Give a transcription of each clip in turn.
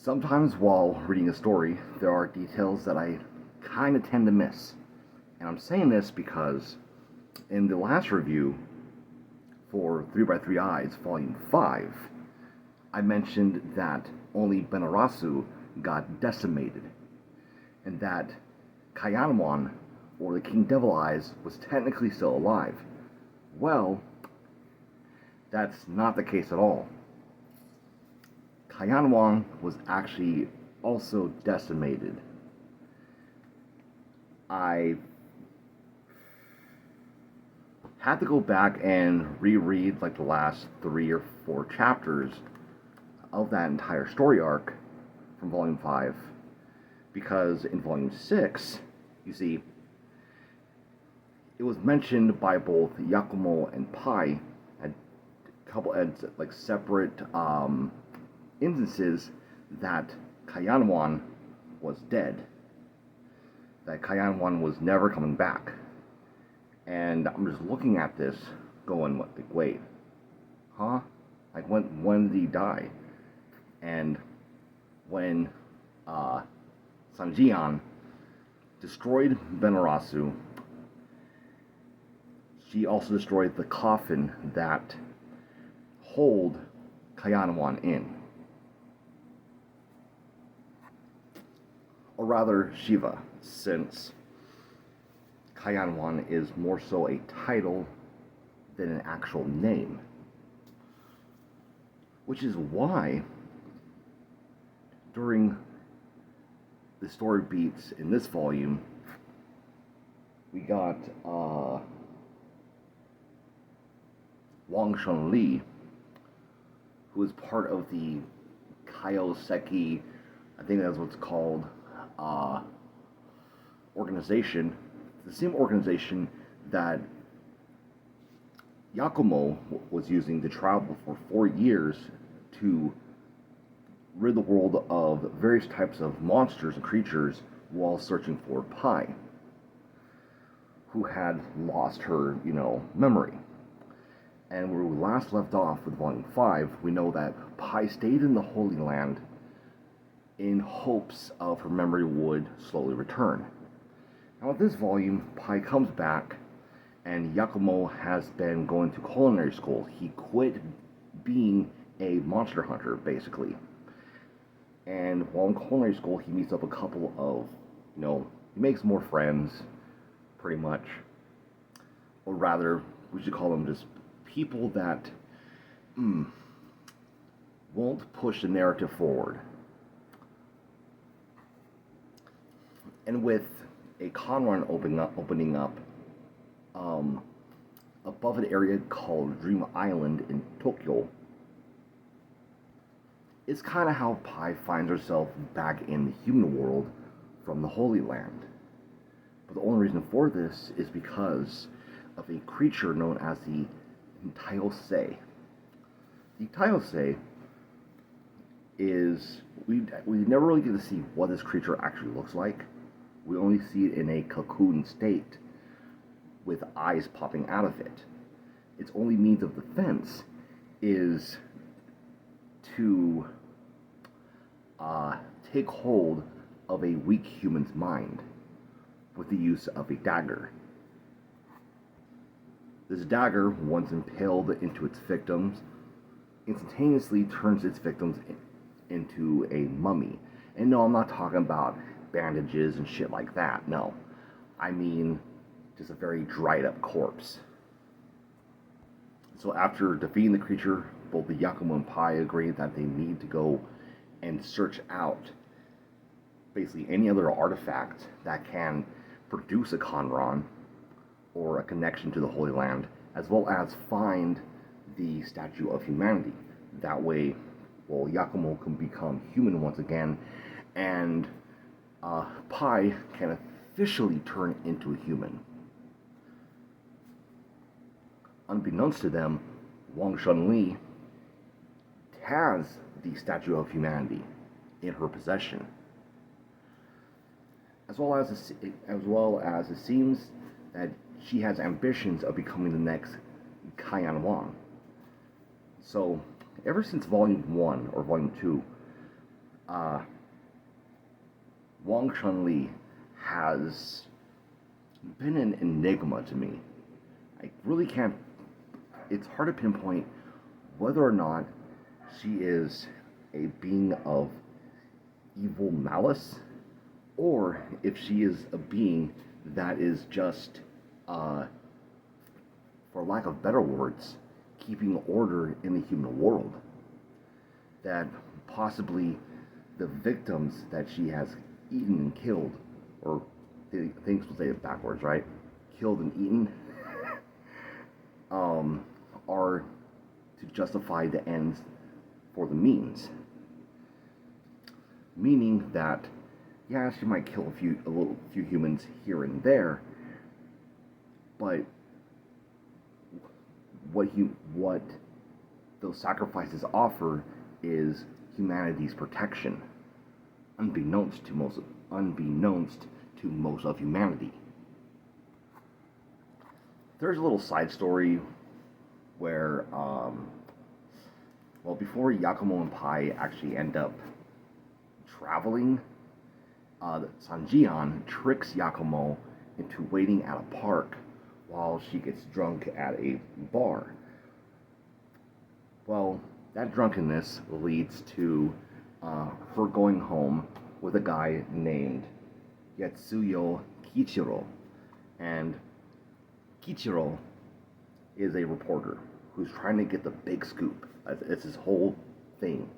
Sometimes while reading a story, there are details that I kind of tend to miss. And I'm saying this because in the last review for 3 by 3 Eyes, Volume 5, I mentioned that only Benarasu got decimated, and that Kyanwan, or the King Devil Eyes, was technically still alive. Well, that's not the case at all. Kyanwan was actually also decimated. I had to go back and reread like the last 3 or 4 chapters of that entire story arc from Volume 5, because in Volume 6, you see, it was mentioned by both Yakumo and Pai at like separate instances that Kyanwan was dead, that Kyanwan was never coming back. And I'm just looking at this going, wait, huh? Like, when did he die? And when Sanjian destroyed Benarasu, she also destroyed the coffin that hold Kyanwan in. Or rather, Shiva, since Kyanwan is more so a title than an actual name. Which is why, during the story beats in this volume, we got Wang Shunli, who is part of the Kaioseki, I think that's what's called, organization, the same organization that Yakumo was using to travel for 4 years to rid the world of various types of monsters and creatures while searching for Pai, who had lost her, memory. And where we last left off with Volume 5, we know that Pai stayed in the Holy Land in hopes of her memory would slowly return. Now with this volume, Pai comes back, and Yakumo has been going to culinary school. He quit being a monster hunter, basically. And while in culinary school, he meets up a couple of, he makes more friends, pretty much. Or rather, we should call them just people that won't push the narrative forward. And with a con run opening up above an area called Dream Island in Tokyo, it's kind of how Pai finds herself back in the human world from the Holy Land. But the only reason for this is because of a creature known as the Taiyosei. The Taiyosei is, we never really get to see what this creature actually looks like. We only see it in a cocoon state with eyes popping out of it. Its only means of defense is to take hold of a weak human's mind with the use of a dagger. This dagger, once impaled into its victims, instantaneously turns its victims into a mummy. And no, I'm not talking about bandages and shit like that, no. I mean just a very dried up corpse. So after defeating the creature, both the Yakumo and Pai agree that they need to go and search out basically any other artifact that can produce a Conron or a connection to the Holy Land, as well as find the Statue of Humanity. That way, Yakumo can become human once again, and Pai can officially turn into a human. Unbeknownst to them, Wang Shunli has the Statue of Humanity in her possession, as well as it seems that she has ambitions of becoming the next Kyanwan. So, ever since Volume 1 or Volume 2, uh, Wang Chunli has been an enigma to me. I really can't, it's hard to pinpoint whether or not she is a being of evil malice, or if she is a being that is just, for lack of better words, keeping order in the human world. That possibly the victims that she has eaten and killed, or things will say it backwards, right? Killed and eaten, are to justify the ends for the means. Meaning that, yeah, she might kill a few humans here and there, but what those sacrifices offer is humanity's protection, unbeknownst to most of humanity. There's a little side story where, before Yakumo and Pai actually end up traveling, Sanjian tricks Yakumo into waiting at a park while she gets drunk at a bar. Well, that drunkenness leads to her going home with a guy named Yatsuyo Kichiro. And Kichiro is a reporter who's trying to get the big scoop. It's his whole thing.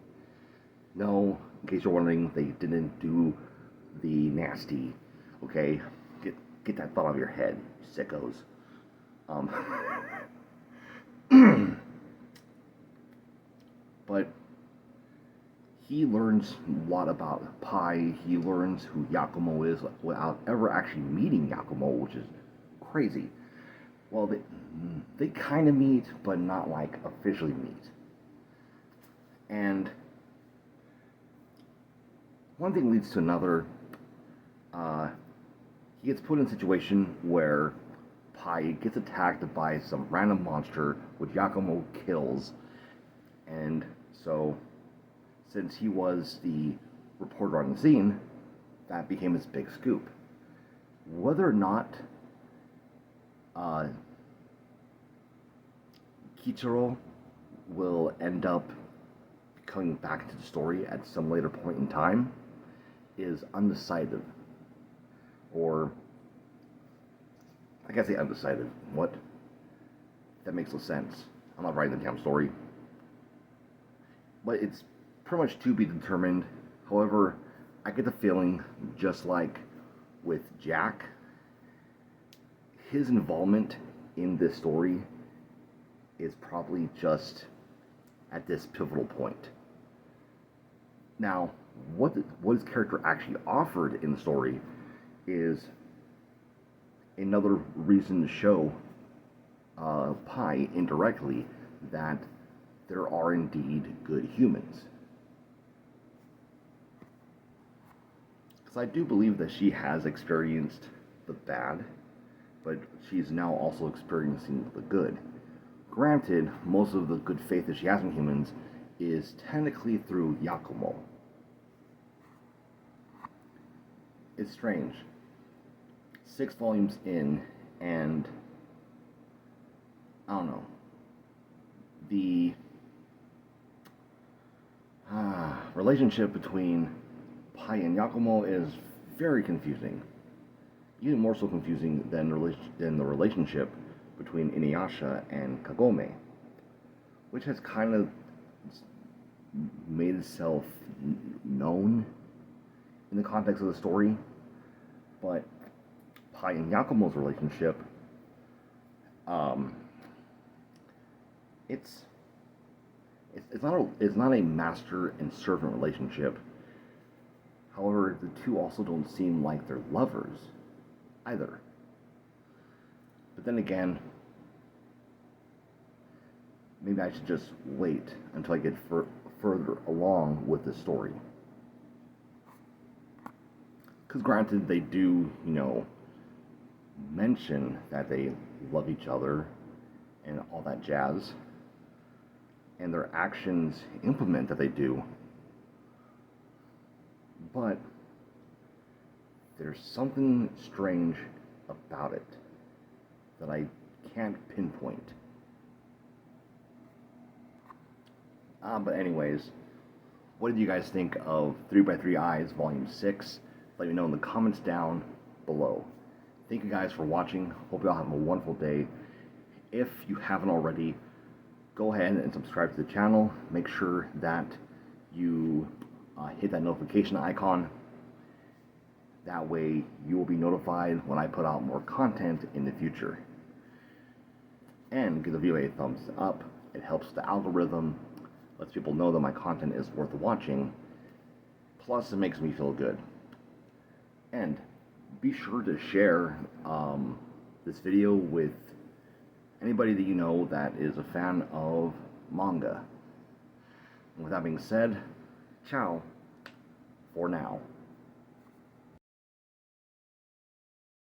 No, in case you're wondering, they didn't do the nasty. Okay, get that thought out of your head, sickos. But he learns a lot about Pai. He learns who Yakumo is without ever actually meeting Yakumo, which is crazy. Well, they kind of meet, but not like officially meet. And one thing leads to another. He gets put in a situation where Pai gets attacked by some random monster, which Yakumo kills. And so, since he was the reporter on the scene, that became his big scoop. Whether or not Kichiro will end up coming back into the story at some later point in time is undecided. Or, I can't say undecided. What? That makes no sense. I'm not writing the damn story. But it's pretty much to be determined. However, I get the feeling, just like with Jack, his involvement in this story is probably just at this pivotal point. Now, what his character actually offered in the story is another reason to show Pai indirectly that there are indeed good humans. Because I do believe that she has experienced the bad, but she's now also experiencing the good. Granted, most of the good faith that she has in humans is technically through Yakumo. It's strange. 6 volumes in, and I don't know. The relationship between Pai and Yakumo is very confusing. Even more so confusing than the relationship between Inuyasha and Kagome, which has kind of made itself known in the context of the story. But Pai and Yakumo's relationship, it's not a master and servant relationship. However, the two also don't seem like they're lovers either. But then again, maybe I should just wait until I get further along with the story. Because granted, they do, mention that they love each other and all that jazz. And their actions implement that they do. but there's something strange about it that I can't pinpoint. But anyways, what did you guys think of 3x3 Eyes Volume 6? Let me know in the comments down below. Thank you guys for watching. Hope you all have a wonderful day. If you haven't already, go ahead and subscribe to the channel. Make sure that you hit that notification icon. That way you will be notified when I put out more content in the future. And give the video a thumbs up. It helps the algorithm, lets people know that my content is worth watching. Plus, it makes me feel good. And be sure to share this video with anybody that you know that is a fan of manga. And with that being said, ciao for now.